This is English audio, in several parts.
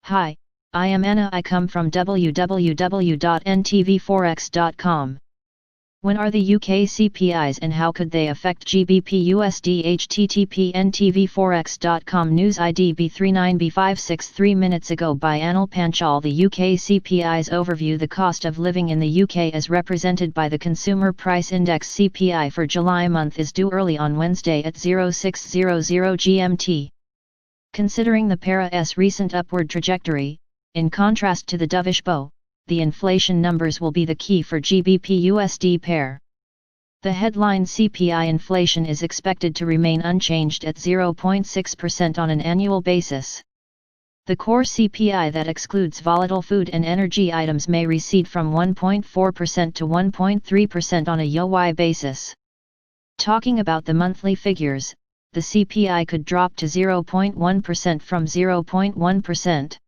Hi, I am Anna. I come from www.ntvforex.com. When are the UK CPIs and how could they affect GBP USD? http ntvforex.com News ID B39B56 3 minutes ago by Anil Panchal. The UK CPIs overview. The cost of living in the UK as represented by the Consumer Price Index CPI for July month is due early on Wednesday at 0600 GMT. Considering the paira's recent upward trajectory, in contrast to the dovish bow, the inflation numbers will be the key for GBP USD pair. The headline CPI inflation is expected to remain unchanged at 0.6% on an annual basis. The core CPI that excludes volatile food and energy items may recede from 1.4% to 1.3% on a YoY basis. Talking about the monthly figures, the CPI could drop to 0.1% from 0.1%.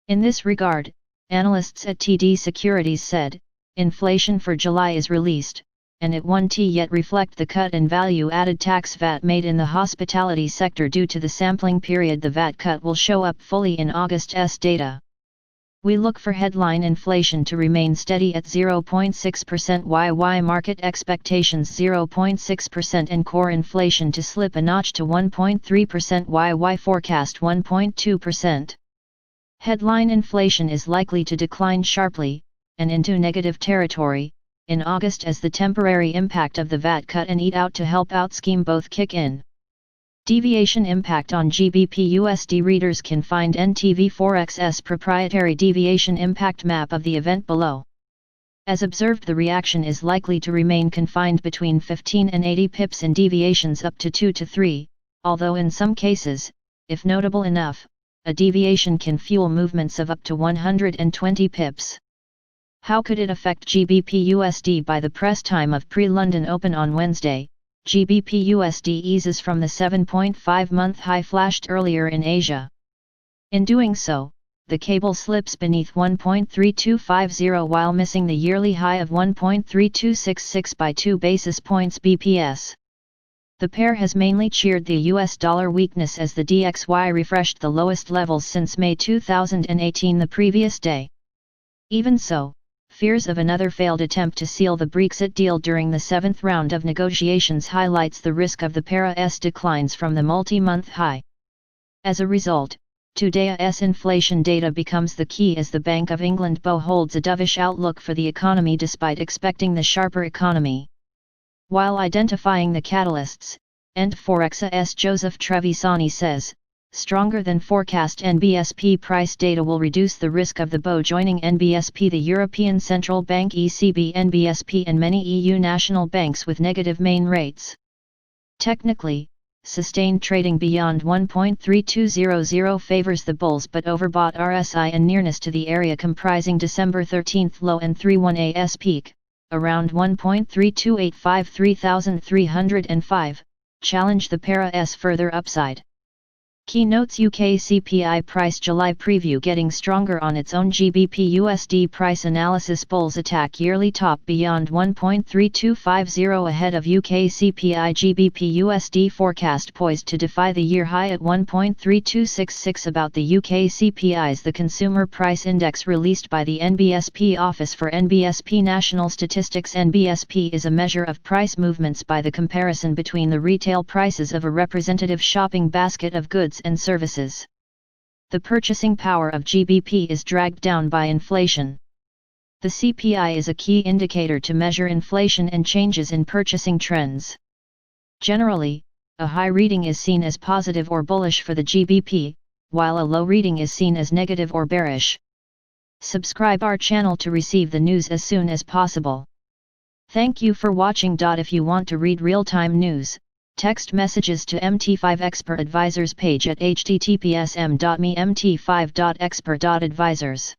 In this regard, analysts at TD Securities said, inflation for July is released, and it won't yet reflect the cut in value-added tax VAT made in the hospitality sector due to the sampling period. The VAT cut will show up fully in August's data. We look for headline inflation to remain steady at 0.6% YY, market expectations 0.6%, and core inflation to slip a notch to 1.3% YY, forecast 1.2%. Headline inflation is likely to decline sharply, and into negative territory, in August as the temporary impact of the VAT cut and Eat Out to Help Out scheme both kick in. Deviation impact on GBP USD. Readers can find NTV Forex's proprietary deviation impact map of the event below. As observed, the reaction is likely to remain confined between 15 and 80 pips and deviations up to 2 to 3, although in some cases, if notable enough, a deviation can fuel movements of up to 120 pips. How could it affect GBP USD? By the press time of pre-London Open on Wednesday, GBP USD eases from the 7.5-month high flashed earlier in Asia. In doing so, the cable slips beneath 1.3250 while missing the yearly high of 1.3266 by 2 basis points BPS. The pair has mainly cheered the US dollar weakness as the DXY refreshed the lowest levels since May 2018 the previous day. Even so, fears of another failed attempt to seal the Brexit deal during the 7th round of negotiations highlights the risk of the paira's declines from the multi-month high. As a result, today's inflation data becomes the key as the Bank of England BOE holds a dovish outlook for the economy despite expecting the sharper economy. While identifying the catalysts, NTForex's Joseph Trevisani says, stronger than forecast NBSP price data will reduce the risk of the BOE joining NBSP, the European Central Bank ECB, NBSP and many EU national banks with negative main rates. Technically, sustained trading beyond 1.3200 favors the bulls, but overbought RSI and nearness to the area comprising December 13th low and 3/1 peak, around 1.3285 3,305, challenge the paira's further upside. Keynotes: UK CPI price July preview getting stronger on its own. GBP USD price analysis: bulls attack yearly top beyond 1.3250 ahead of UK CPI. GBP USD forecast poised to defy the year high at 1.3266. About the UK CPIs: the Consumer Price Index released by the NBSP Office for NBSP National Statistics. NBSP is a measure of price movements by the comparison between the retail prices of a representative shopping basket of goods and services. The purchasing power of GBP is dragged down by inflation. The CPI is a key indicator to measure inflation and changes in purchasing trends. Generally, a high reading is seen as positive or bullish for the GBP, while a low reading is seen as negative or bearish. Subscribe our channel to receive the news as soon as possible. Thank you for watching. If you want to read real-time news, text messages to MT5 Expert Advisors page at https://m.me/mt5.expert.advisors.